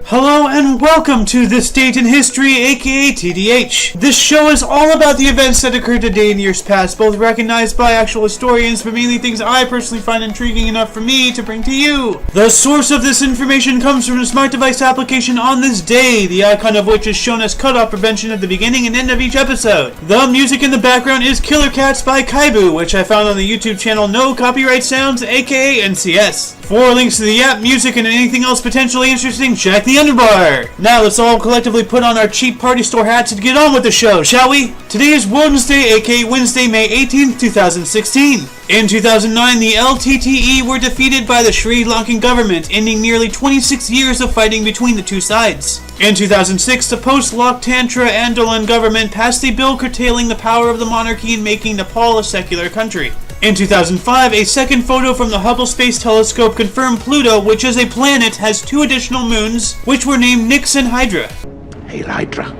Hello and welcome to This Date in History, aka TDH. This show is all about the events that occurred today in years past, both recognized by actual historians, but mainly things I personally find intriguing enough for me to bring to you. The source of this information comes from a smart device application on this day, the icon of which is shown as cutoff prevention at the beginning and end of each episode. The music in the background is Killercats by Kaibu, which I found on the YouTube channel No Copyright Sounds, aka NCS. For links to the app, music, and anything else potentially interesting, check the underbar. Now let's all collectively put on our cheap party store hats and get on with the show, shall we? Today is Wednesday, aka Wednesday, May 18th, 2016. In 2009, the LTTE were defeated by the Sri Lankan government, ending nearly 26 years of fighting between the two sides. In 2006, the post-Loktantra Andolan government passed a bill curtailing the power of the monarchy and making Nepal a secular country. In 2005, a second photo from the Hubble Space Telescope confirmed Pluto, which is a planet, has two additional moons, which were named Nix and Hydra. Hail Hydra.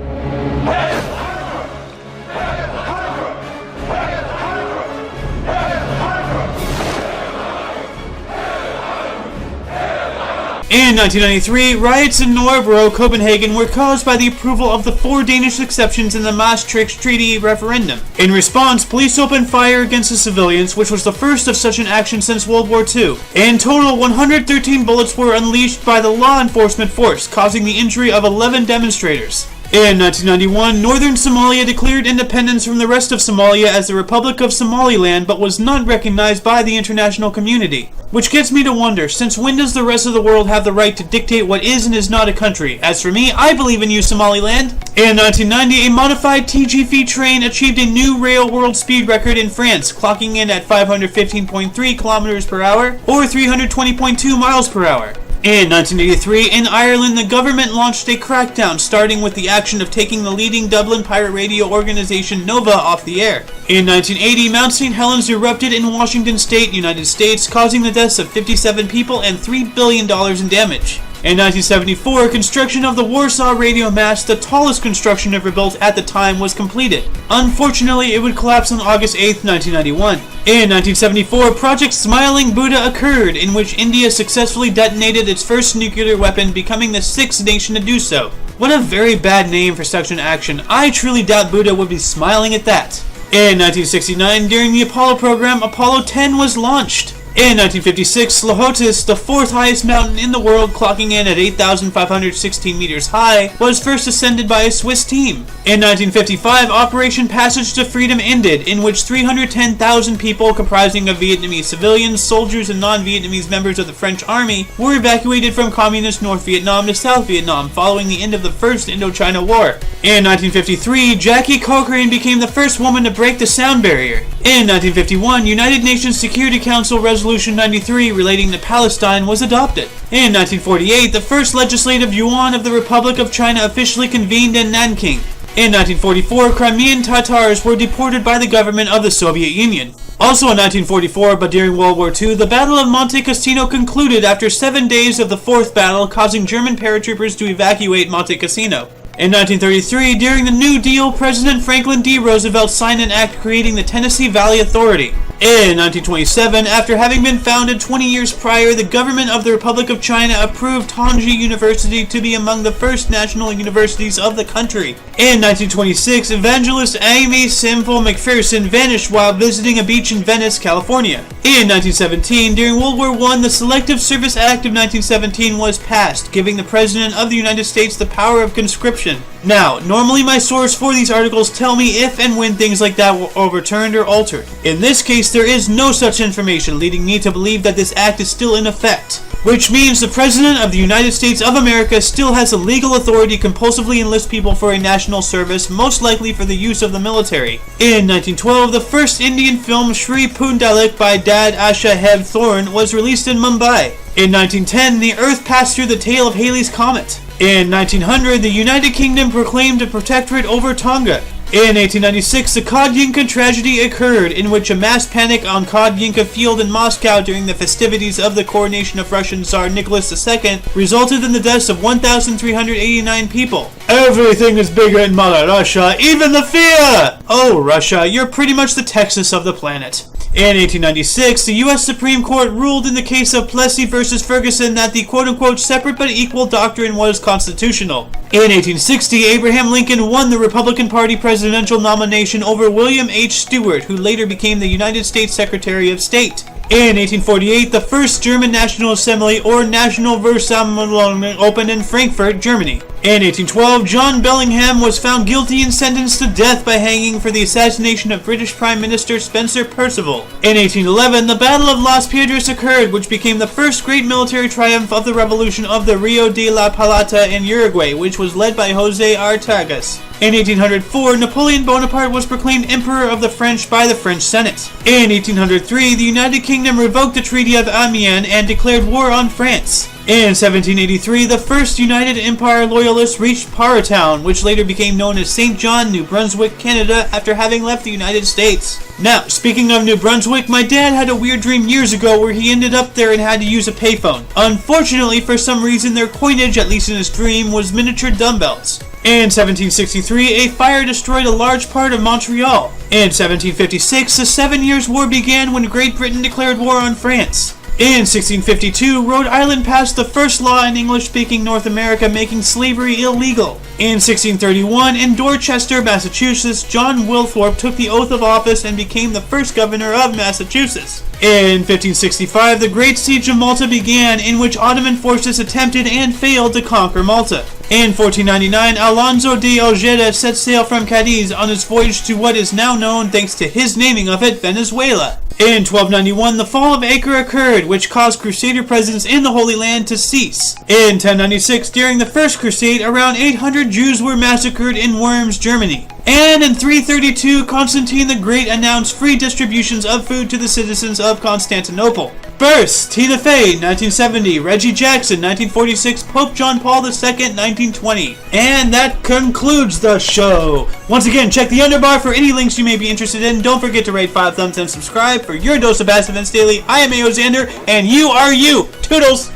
In 1993, riots in Nørrebro, Copenhagen were caused by the approval of the 4 Danish exceptions in the Maastricht Treaty referendum. In response, police opened fire against the civilians, which was the first of such an action since World War II. In total, 113 bullets were unleashed by the law enforcement force, causing the injury of 11 demonstrators. In 1991, northern Somalia declared independence from the rest of Somalia as the Republic of Somaliland, but was not recognized by the international community. Which gets me to wonder, since when does the rest of the world have the right to dictate what is and is not a country? As for me, I believe in you, Somaliland. In 1990, a modified TGV train achieved a new rail world speed record in France, clocking in at 515.3 kilometers per hour, or 320.2 miles per hour. In 1983, in Ireland, the government launched a crackdown, starting with the action of taking the leading Dublin pirate radio organization Nova off the air. In 1980, Mount St. Helens erupted in Washington State, United States, causing the deaths of 57 people and $3 billion in damage. In 1974, construction of the Warsaw radio mast, the tallest construction ever built at the time, was completed. Unfortunately, it would collapse on August 8, 1991. In 1974, Project Smiling Buddha occurred, in which India successfully detonated its first nuclear weapon, becoming the 6th nation to do so. What a very bad name for such an action. I truly doubt Buddha would be smiling at that. In 1969, during the Apollo program, Apollo 10 was launched. In 1956, Lohotis, the 4th highest mountain in the world, clocking in at 8,516 meters high, was first ascended by a Swiss team. In 1955, Operation Passage to Freedom ended, in which 310,000 people, comprising of Vietnamese civilians, soldiers, and non-Vietnamese members of the French army, were evacuated from communist North Vietnam to South Vietnam, following the end of the First Indochina War. In 1953, Jackie Cochrane became the first woman to break the sound barrier. In 1951, United Nations Security Council Resolution 93 relating to Palestine was adopted. In 1948, the first legislative yuan of the Republic of China officially convened in Nanking. In 1944, Crimean Tatars were deported by the government of the Soviet Union. Also in 1944, but during World War II, the Battle of Monte Cassino concluded after 7 days of the 4th battle, causing German paratroopers to evacuate Monte Cassino. In 1933, during the New Deal, President Franklin D. Roosevelt signed an act creating the Tennessee Valley Authority. In 1927, after having been founded 20 years prior, the government of the Republic of China approved Tongji University to be among the first national universities of the country. In 1926, evangelist Amy Semple McPherson vanished while visiting a beach in Venice, California. In 1917, during World War I, the Selective Service Act of 1917 was passed, giving the President of the United States the power of conscription. Now, normally my source for these articles tell me if and when things like that were overturned or altered. In this case, there is no such information, leading me to believe that this act is still in effect. Which means the President of the United States of America still has the legal authority to compulsively enlist people for a national service, most likely for the use of the military. In 1912, the first Indian film Shri Pundalik by Dad Asha Heb Thorne was released in Mumbai. In 1910, the Earth passed through the tail of Halley's Comet. In 1900, the United Kingdom proclaimed a protectorate over Tonga. In 1896, the Kodyinka tragedy occurred, in which a mass panic on Kodyinka Field in Moscow during the festivities of the coronation of Russian Tsar Nicholas II resulted in the deaths of 1,389 people. Everything is bigger in Mother Russia, even the fear! Oh, Russia, you're pretty much the Texas of the planet. In 1896, the U.S. Supreme Court ruled in the case of Plessy versus Ferguson that the quote-unquote separate but equal doctrine was constitutional. In 1860, Abraham Lincoln won the Republican Party presidential nomination over William H. Stewart, who later became the United States Secretary of State. In 1848, the first German National Assembly, or National Versammlung, opened in Frankfurt, Germany. In 1812, John Bellingham was found guilty and sentenced to death by hanging for the assassination of British Prime Minister Spencer Perceval. In 1811, the Battle of Las Piedras occurred, which became the first great military triumph of the revolution of the Rio de la Plata in Uruguay, which was led by José Artigas. In 1804, Napoleon Bonaparte was proclaimed Emperor of the French by the French Senate. In 1803, the United Kingdom revoked the Treaty of Amiens and declared war on France. In 1783, the first United Empire Loyalists reached Paratown, which later became known as St. John, New Brunswick, Canada, after having left the United States. Now, speaking of New Brunswick, my dad had a weird dream years ago where he ended up there and had to use a payphone. Unfortunately, for some reason, their coinage, at least in his dream, was miniature dumbbells. In 1763, a fire destroyed a large part of Montreal. In 1756, the 7 Years' War began when Great Britain declared war on France. In 1652, Rhode Island passed the first law in English-speaking North America making slavery illegal. In 1631, in Dorchester, Massachusetts, John Wilthorpe took the oath of office and became the first governor of Massachusetts. In 1565, the Great Siege of Malta began, in which Ottoman forces attempted and failed to conquer Malta. In 1499, Alonso de Ojeda set sail from Cadiz on his voyage to what is now known, thanks to his naming of it, Venezuela. In 1291, the fall of Acre occurred, which caused Crusader presence in the Holy Land to cease. In 1096, during the First Crusade, around 800 Jews were massacred in Worms, Germany. And in 332, Constantine the Great announced free distributions of food to the citizens of Constantinople. Births: Tina Fey, 1970, Reggie Jackson, 1946, Pope John Paul II, 1920. And that concludes the show. Once again, check the underbar for any links you may be interested in. Don't forget to rate 5 thumbs and subscribe for your dose of Bass Events Daily. I am A.O. Xander, and you are you. Toodles!